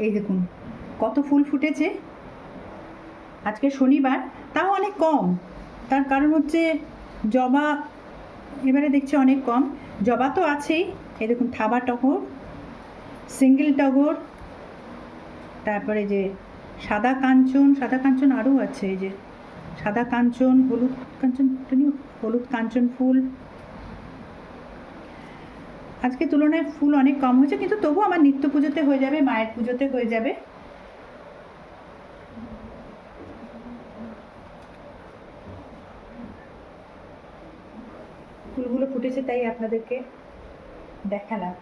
এই দেখুন কত ফুল ফুটেছে। আজকে শনিবার, তাও অনেক কম। তার কারণ হচ্ছে জবা এবারে দেখছি অনেক কম। জবা তো আছেই, এই দেখুন থাবা টগর, সিঙ্গেল টগর, তারপরে যে সাদা কাঞ্চন আরও আছে, এই যে সাদা কাঞ্চন, হলুদ কাঞ্চন ফুল। আজকে তুলনায় ফুল অনেক কম হয়েছে, কিন্তু তবু আমার নিত্য পুজোতে হয়ে যাবে, মায়ের পুজোতে হয়ে যাবে। ফুলগুলো ফুটেছে তাই আপনাদেরকে দেখালাম।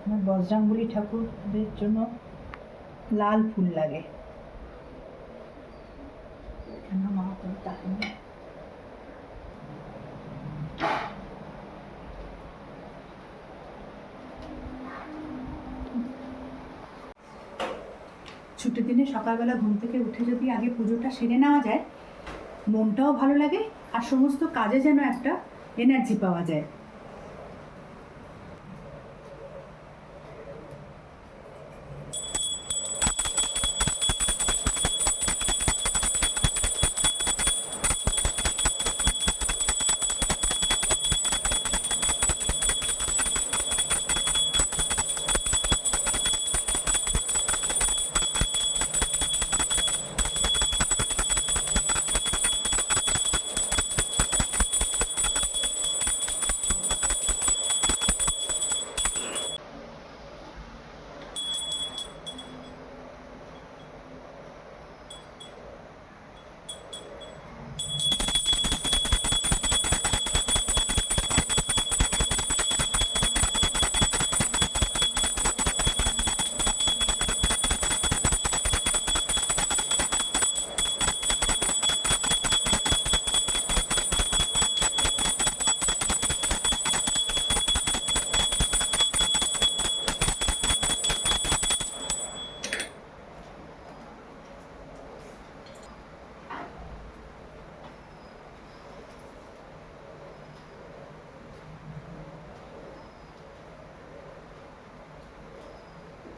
আমার বজরংবলী ঠাকুরদের জন্য লাল ফুল লাগে। ছুটির দিনে সকালবেলা ঘুম থেকে উঠে যদি আগে পুজোটা সেরে নেওয়া যায়, মনটাও ভালো লাগে আর সমস্ত কাজে যেন একটা এনার্জি পাওয়া যায়।